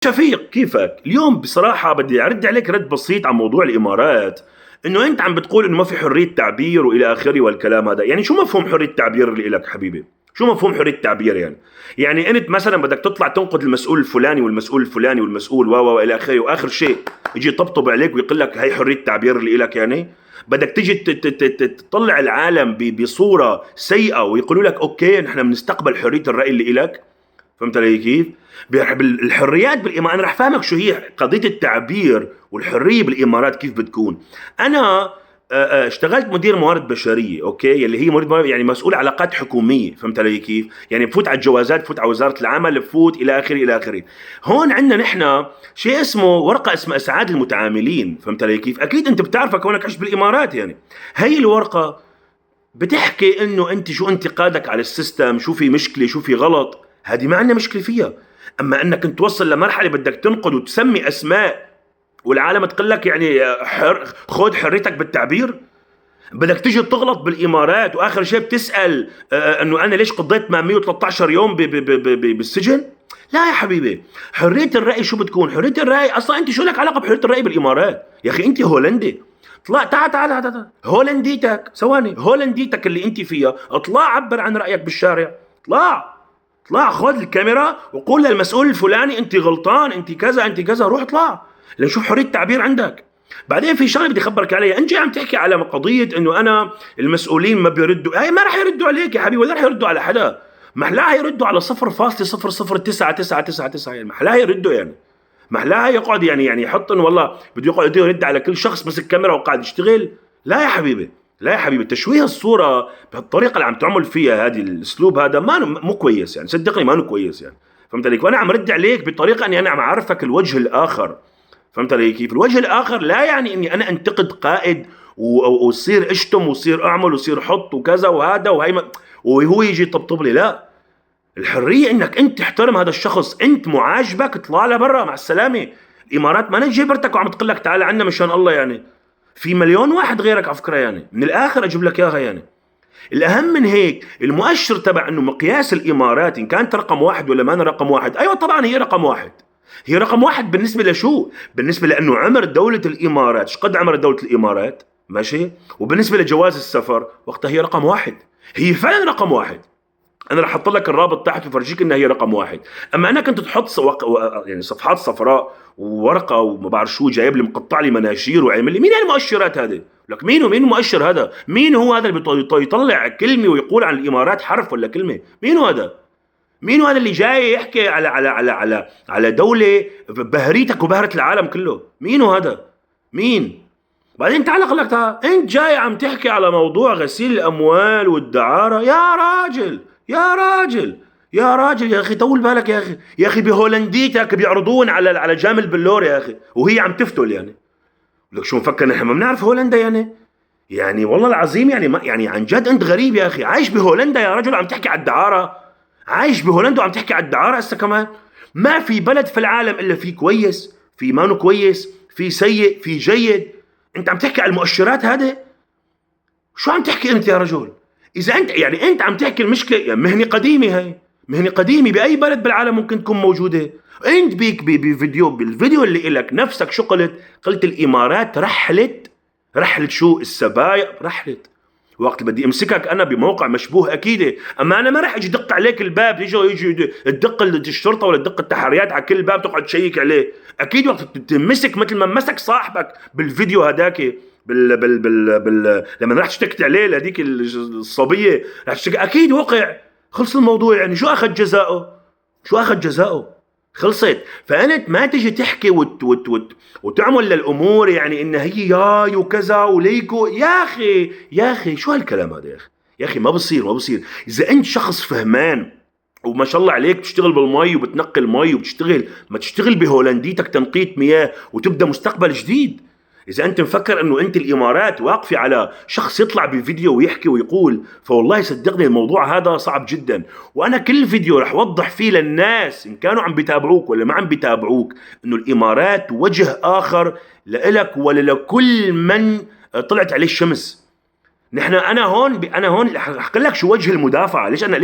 شفيق كيفك؟ اليوم بصراحة بدي أرد عليك رد بسيط عن موضوع الإمارات. إنه أنت عم بتقول إنه ما في حرية تعبير وإلى آخره والكلام هذا، يعني شو مفهوم حرية التعبير اللي إلك حبيبي؟ شو مفهوم حرية التعبير يعني؟ يعني أنت مثلا بدك تطلع تنقد المسؤول الفلاني والمسؤول الفلاني والمسؤول وإلى آخره، وآخر شيء يجي يطبطب عليك ويقول لك هي حرية التعبير اللي إلك يعني؟ بدك تيجي تطلع العالم بصورة سيئة ويقولوا لك أوكي نحن بنستقبل حرية الرأي اللي إلك؟ فهمت علي كيف؟ الحريات بالامارات انا رح فهمك شو هي قضيه التعبير والحريه بالامارات كيف بتكون. انا اشتغلت مدير موارد بشريه، اوكي، اللي هي موارد يعني مسؤول علاقات حكوميه، فهمت علي كيف؟ يعني بفوت على الجوازات، بفوت على وزاره العمل، بفوت الى اخره الى اخره. هون عندنا نحن شيء اسمه ورقه اسمها اسعاد المتعاملين، فهمت علي كيف؟ اكيد انت بتعرفها كونك عشت بالامارات يعني. هي الورقه بتحكي انه انت شو انتقادك على السيستم، شو في مشكله، شو في غلط، هذه ما عندنا مشكله فيها. اما انك انت توصل لمرحله بدك تنقد وتسمي اسماء والعالم تقول لك يعني خذ حريتك بالتعبير، بدك تيجي تغلط بالامارات واخر شيء بتسال انه انا ليش قضيت 113 يوم بالسجن. لا يا حبيبي، حريه الراي شو بتكون؟ حريه الراي اصلا انت شو لك علاقه بحريه الراي بالامارات؟ يا اخي انت هولندي، اطلع تعال هولنديتك، ثواني، هولنديتك اللي انت فيها، اطلع عبر عن رايك بالشارع، اطلع خذ الكاميرا وقول للمسؤول الفلاني انت غلطان، انت كذا انت كذا، روح اطلع لنشوف حريه التعبير عندك. بعدين في شغله بدي اخبرك عليها، انت عم تحكي على قضيه انه انا المسؤولين ما بيردوا، هي ما راح يردوا عليك يا حبيبي ولا راح يردوا على حدا، ما احلاها يردوا على 0.00999 يعني، ما احلاها يردوا يعني، ما احلاها يقعد يعني يحط انه والله بده يقعد يرد على كل شخص مسك كاميرا وقاعد يشتغل. لا يا حبيبي، لا يا حبيبي، تشويه الصوره بهالطريقه اللي عم تعمل فيها، هذه الاسلوب هذا ما مو كويس يعني، صدقني ما كويس يعني. فهمت عليك؟ وانا عم رد عليك بطريقه اني انا عم اعرفك الوجه الاخر. فهمت علي كيف؟ الوجه الاخر لا يعني اني انا انتقد قائد وصير اشتم وصير اعمل وصير حط وكذا وهذا وهي وهو يجي يطبطب لي، لا. الحريه انك انت تحترم هذا الشخص، انت معاجبك اطلع لبرا مع السلامه. الامارات ما جبرتك وعم تقول لك تعال عنا مشان الله يعني، في مليون واحد غيرك على فكره يعني، من الاخر اجيب لك اياها يعني. الاهم من هيك المؤشر تبع انه مقياس الامارات ان كانت رقم واحد ولا ما أنا رقم واحد. ايوه طبعا هي رقم واحد، هي رقم واحد بالنسبه لشو؟ بالنسبه لانه عمر دوله الامارات، شقد عمر دوله الامارات؟ ماشي. وبالنسبه لجواز السفر وقتها هي رقم واحد، هي فعلا رقم واحد. انا رح احط لك الرابط تحت وفرجيك انها هي رقم واحد. اما انا كنت تحط يعني صفحات صفراء وورقه وما بعرف شو جايب لي مقطع لي مناشير وعامل لي، مين هالمؤشرات هذه؟ لك مين المؤشر هذا؟ مين هو هذا اللي يطلع كلمه ويقول عن الامارات حرف ولا كلمه؟ مين هو هذا؟ مين هذا اللي جاي يحكي على دوله بهريتك وبهرة العالم كله؟ مين هذا؟ مين؟ بعدين تعال اقول لك، انت جاي عم تحكي على موضوع غسيل الاموال والدعاره؟ يا راجل يا راجل يا راجل، يا اخي طول بالك يا اخي، يا اخي بهولنديتك بيعرضون على جامل بلور يا اخي وهي عم تفتل يعني. لك شو مفكر نحن ما بنعرف هولندا يعني؟ يعني والله العظيم يعني ما يعني عن جد انت غريب يا اخي، عايش بهولندا يا رجل عم تحكي على الدعاره، عايش بهولندا وعم تحكي على الدعاره هسه كمان. ما في بلد في العالم الا في كويس، في مانو كويس، في سيء، في جيد. انت عم تحكي على المؤشرات هذه؟ شو عم تحكي انت يا رجل؟ اذا انت يعني انت عم تحكي المشكله يعني مهنه قديمه، هي مهنه قديمه باي بلد بالعالم ممكن تكون موجوده. انت بيك بالفيديو اللي لك نفسك شو قلت؟ قلت الامارات رحلت شو السبايا رحلت. وقت بدي امسكك انا بموقع مشبوه اكيد، اما انا ما راح اجي دق عليك الباب، يجي تدق الشرطه ولا تدق التحريات على كل باب تقعد تشيك عليه. اكيد وقت تمسك مثل ما مسك صاحبك بالفيديو هداك لما رحت اشتكت عليه لهذيك الصبيه، رح تشتكي اكيد وقع، خلص الموضوع يعني. شو اخذ جزاؤه؟ خلصت. فانت ما تجي تحكي وتعمل للامور يعني ان هي ياي وكذا وليكو. يا اخي شو هالكلام هذا يا اخي؟ يا اخي ما بصير. اذا انت شخص فهمان وما شاء الله عليك بتشتغل بالمي وبتنقي المي وبتشتغل، ما تشتغل بهولنديتك تنقية مياه وتبدا مستقبل جديد. اذا انت مفكر انه انت الامارات واقفه على شخص يطلع بفيديو ويحكي ويقول، فوالله صدقني الموضوع هذا صعب جدا. وانا كل فيديو رح اوضح فيه للناس ان كانوا عم بيتابعوك ولا ما عم بيتابعوك انه الامارات وجه اخر لإلك ولكل من طلعت عليه الشمس. انا هون احكي لك شو وجه المدافعه. ليش انا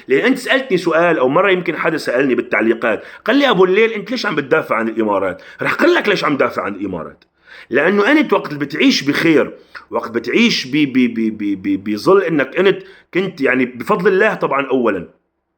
لان انت سالتني سؤال، او مره يمكن حدا سالني بالتعليقات قال لي ابو الليل انت ليش عم بتدافع عن الامارات؟ رح اقول لك ليش عم دافع عن الامارات. لانه انت وقت اللي بتعيش بخير، وقت بتعيش بظل انك انت كنت يعني بفضل الله طبعا اولا،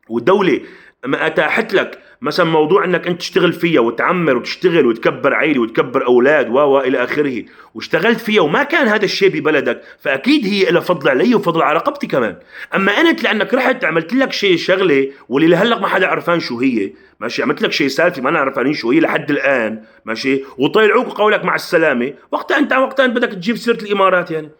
والدوله ما اتاحت لك مثلا موضوع انك انت تشتغل فيها وتعمر وتشتغل وتكبر عيله وتكبر اولاد و الى اخره، واشتغلت فيها وما كان هذا الشيء ببلدك، فاكيد هي لها فضل علي وفضل على رقبتي كمان. اما انت لانك رحت عملت لك شغله واللي لهلا ما حدا عرفان شو هي، ماشي، عملت لك سالفه ما انا عرفانين شو هي لحد الان، ماشي، وطيلعوك وقولك مع السلامه، وقتها انت بدك تجيب سيره الامارات يعني.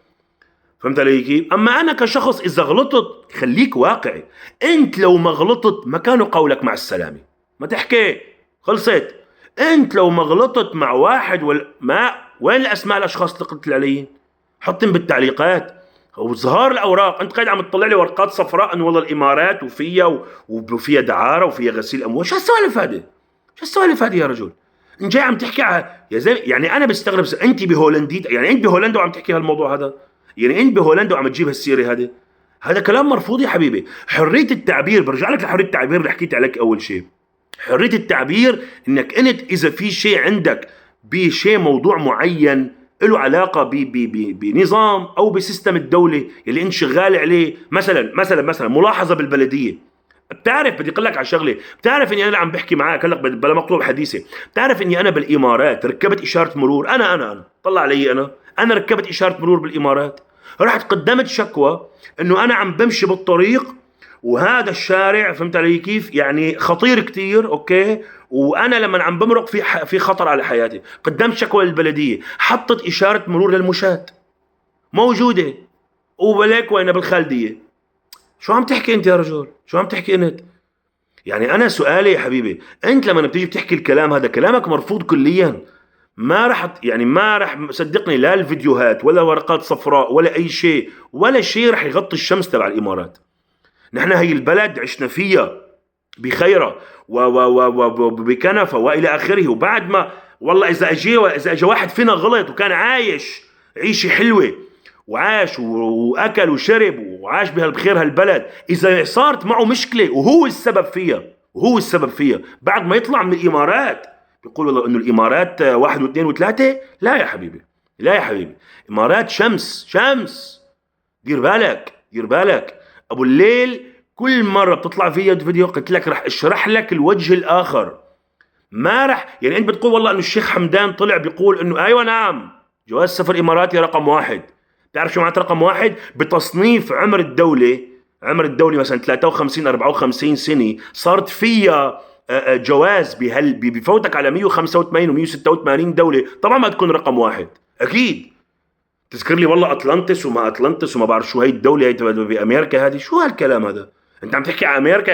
فهمت علي كيف؟ اما انا كشخص اذا غلطت خليك واقعي، انت لو ما غلطت ما كانوا قولك مع السلامه، ما تحكي، خلصت. انت لو ما غلطت مع واحد ما وين الاسماء الاشخاص اللي قلت لي عليهم؟ حطهم بالتعليقات وظهار الاوراق. انت قاعد عم تطلع لي ورقات صفراء انه والله الامارات وفيها دعاره وفيها غسيل اموال. شو هالسوالف هذه؟ شو السوالف هذه يا رجل؟ انت جاي عم تحكي يا زلمه، يعني انا بستغرب انت بهولندي، يعني انت بهولندا وعم تحكي هالموضوع هذا؟ يعني انت بهولندا وعم تجيب هالسيره هذه؟ هذا كلام مرفوض يا حبيبي. حريه التعبير، برجع لك لحريه التعبير اللي حكيت عليك اول شيء. حريه التعبير انك انت اذا في شيء عندك بشيء موضوع معين له علاقه بنظام او بسيستم الدوله اللي انت شغال عليه، مثلا ملاحظه بالبلديه. بتعرف بدي اقول لك على شغله، بتعرف اني انا عم بحكي معك هلا بلا مقطوع حديثي، بتعرف اني انا بالامارات ركبت اشاره مرور، انا طلع علي، انا ركبت اشاره مرور بالامارات، رحت قدمت شكوى انه انا عم بمشي بالطريق وهذا الشارع، فهمت علي كيف، يعني خطير كتير، اوكي، وانا لما عم بمرق في خطر على حياتي. قدمت شكوى للبلديه، حطت اشاره مرور للمشاة موجوده، وبلك وين بالخالديه. شو عم تحكي انت يا رجل؟ شو عم تحكي انت؟ يعني انا سؤالي يا حبيبي، انت لما بتيجي بتحكي الكلام هذا كلامك مرفوض كليا. ما رح صدقني لا الفيديوهات ولا ورقات صفراء ولا اي شيء، ولا شيء رح يغطي الشمس تبع الامارات. نحن هي البلد عشنا فيها بخيرة وبكنفة والى اخره، وبعد ما والله اذا اجى واحد فينا غلط وكان عايش عيشه حلوه وعاش واكل وشرب وعاش بخير هالبلد، اذا صارت معه مشكله وهو السبب فيها بعد ما يطلع من الامارات بيقول والله انه الامارات واحد واثنين وثلاثه. لا يا حبيبي، لا يا حبيبي، امارات شمس. دير بالك ابو الليل. كل مره بتطلع فيديو قلت لك رح اشرح لك الوجه الاخر. ما رح يعني انت بتقول والله انه الشيخ حمدان طلع بيقول انه ايوه نعم جواز سفر اماراتي رقم واحد. تعرف شو معنات رقم واحد؟ بتصنيف عمر الدولة مثلا 53 54 سنة صارت فيها جواز بفوتك على 185 و186 دولة، طبعا ما تكون رقم واحد اكيد. تذكر لي والله اطلنطس وما بعرف شو هي الدولة هي بامريكا هذه، شو هالكلام هذا؟ انت عم تحكي على امريكا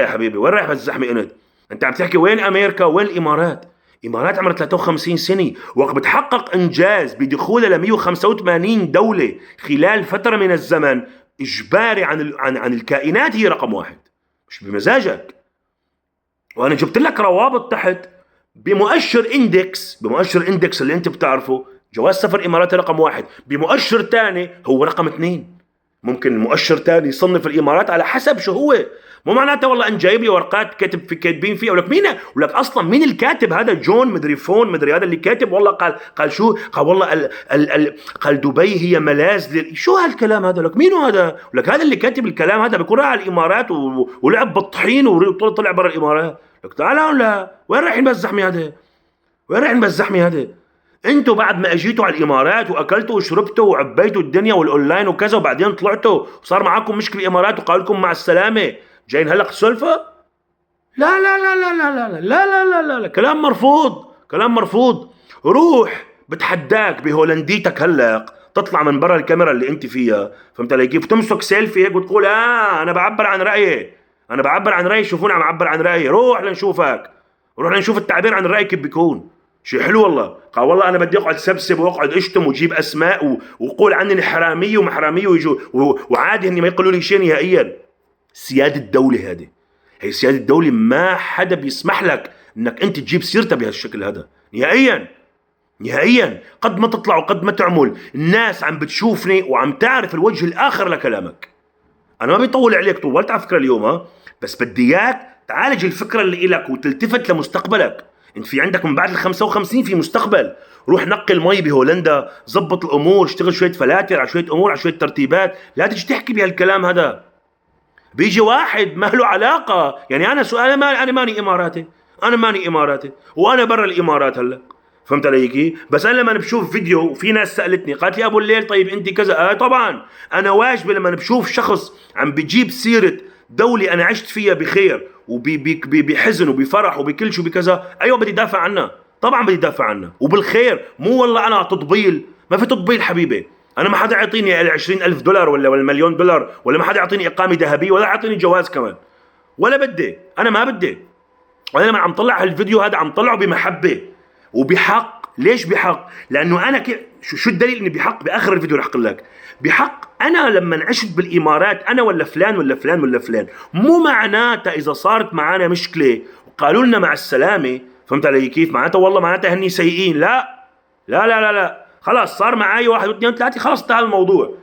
يا حبيبي، وين رايح بالزحمة انت عم تحكي وين امريكا وين الامارات؟ امارات عمرها 53 سنه وقت بتحقق انجاز بدخولها ل 185 دوله خلال فتره من الزمن اجباري عن الكائنات، هي رقم واحد مش بمزاجك. وانا جبت لك روابط تحت بمؤشر اندكس اللي انت بتعرفه، جواز سفر اماراتي رقم واحد، بمؤشر ثاني هو رقم اثنين. ممكن مؤشر ثاني يصنف الامارات على حسب شو هو، مو معناته والله انت جايب لي ورقات كاتبين فيها ولك مين، ولك اصلا مين الكاتب هذا؟ جون مدري فون مدري هذا اللي كاتب والله قال شو، قال والله قال دبي هي ملاذ شو هالكلام هذا؟ لك مين هذا؟ ولك هذا اللي كاتب الكلام هذا بيكون راح على الامارات ولعب بالطحين وطلع برا الامارات. لك تعال ولا وين رايحين بالزحمه هذا؟ انتوا بعد ما اجيتوا على الامارات واكلتوا وشربتوا وعبيتوا الدنيا والاونلاين وكذا، وبعدين طلعتوا وصار معاكم مشكله الامارات وقال لكم مع السلامه، جايين هلا سلفه؟ لا لا لا لا لا لا لا لا لا لا لا، كلام مرفوض. روح بتحداك بهولنديتك هلا تطلع من برا الكاميرا اللي انت فيها، فهمت علي كيف، تمسك سيلفي هيك وتقول انا بعبر عن رايي، شوفوني عم اعبر عن رايي. روح لنشوف التعبير عن الراي كيف بيكون. شيء حلو والله، قال والله انا بدي اقعد سبسب واقعد اشتم وجيب اسماء وقول عني حراميه ومحراميه ويجوا وعادي اني ما يقولوا لي شيء نهائيا. سياده الدوله هي سياده الدوله، ما حدا بيسمح لك انك انت تجيب سيرتها بهالشكل هذا نهائيا. نهائيا. قد ما تطلع وقد ما تعمل، الناس عم بتشوفني وعم تعرف الوجه الآخر لكلامك. أنا ما بيطول عليك، طولت على فكرة اليوم بس بدي إياك تعالج الفكرة اللي إلك وتلتفت لمستقبلك. انت في عندك من بعد ال55 في مستقبل. روح نقي المي بهولندا، زبط الامور، اشتغل شويه فلاتر على شويه امور على شويه ترتيبات. لا تجي تحكي بهالكلام هذا. بيجي واحد ما له علاقه، يعني انا سؤال، انا ماني اماراتي وانا برا الامارات هلا. فهمت علي كيف؟ بس انا لما بشوف فيديو وفي ناس سالتني قالت لي ابو الليل طيب انت كذا، طبعا انا واجبي لما بشوف شخص عم بجيب سيره دولة أنا عشت فيها بخير وبحزن وبفرح وبكل شو بكذا، أيوة بدي دافع عنها، طبعا بدي دافع عنها وبالخير. مو والله أنا تطبيل، ما في تطبيل حبيبي. أنا ما حدا يعطيني 20,000 دولار ولا مليون دولار، ولا ما حدا يعطيني إقامة ذهبية، ولا يعطيني جواز كمان، ولا بدي. أنا ما بدي. وأنا لما عم طلع هالفيديو هذا عم طلعه بمحبة وبحق. ليش بحق؟ لأنه أنا شو الدليل إني بحق؟ بآخر الفيديو رح أقول لك. بحق أنا لما عشت بالإمارات، أنا ولا فلان ولا فلان ولا فلان، مو معناتها إذا صارت معنا مشكلة وقالوا لنا مع السلامة، فهمت علي كيف؟ معناتها والله معناتها هني سيئين. لا لا لا لا لا، خلاص صار معي 1 و2 و3، خلاص انتهى الموضوع.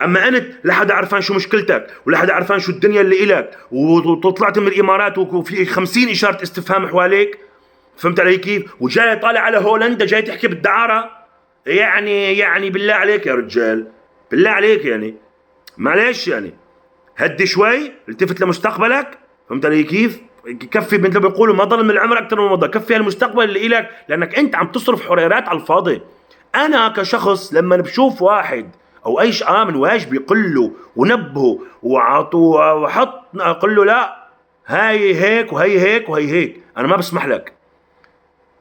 أما أنت لا حدا عرفان شو مشكلتك، ولا حدا عرفان شو الدنيا اللي إلك، وطلعت من الإمارات وفي 50 إشارة استفهام حواليك، فهمت علي كيف؟ وجاي طالع على هولندا جاي تحكي بالدعارة. يعني بالله عليك يا رجال، بالله عليك يعني معلش، يعني هدي شوي، التفت لمستقبلك، فهمت علي كيف؟ كفي مثل ما بيقولوا ما ضل من العمر اكثر من مضى، كفي المستقبل اللي إلك، لانك انت عم تصرف حريرات على الفاضي. انا كشخص لما بشوف واحد او اي من واجبي قل له ونبهه وعطوه وحط، اقول له لا، هاي هيك وهي هيك وهي هيك، انا ما بسمح لك.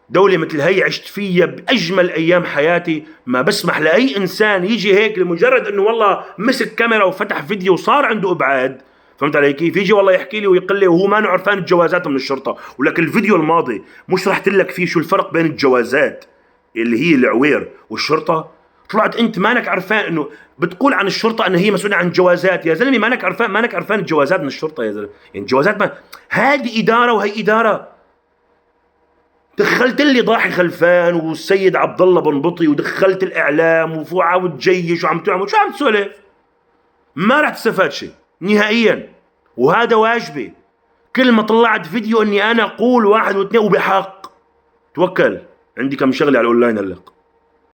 دولة مثل هي عشت فيها بأجمل أيام حياتي، ما بسمح لأي إنسان يجي هيك لمجرد إنه والله مسك كاميرا وفتح فيديو وصار عنده إبعاد، فهمت علي كيف؟ يجي والله يحكي لي ويقول لي وهو ما عرفان الجوازات من الشرطة. ولك الفيديو الماضي مش رحت لك فيه شو الفرق بين الجوازات اللي هي العوير والشرطة؟ طلعت أنت مانك عرفان إنه بتقول عن الشرطة إن هي مسؤولة عن الجوازات. يا زلمة مانك عرفان الجوازات من الشرطة يا زلمة. يعني الجوازات ما هذه إدارة وهي إدارة. دخلت لي ضاحي خلفان والسيد عبد الله بنبطي، ودخلت الاعلام وفوعه والجيش وعم تعمل شو عم تسولف؟ ما رح تستفاد شيء نهائيا، وهذا واجبي. كل ما طلعت فيديو اني انا اقول 1 و2 وبحق. توكل، عندي كم شغله على الاونلاين هلا.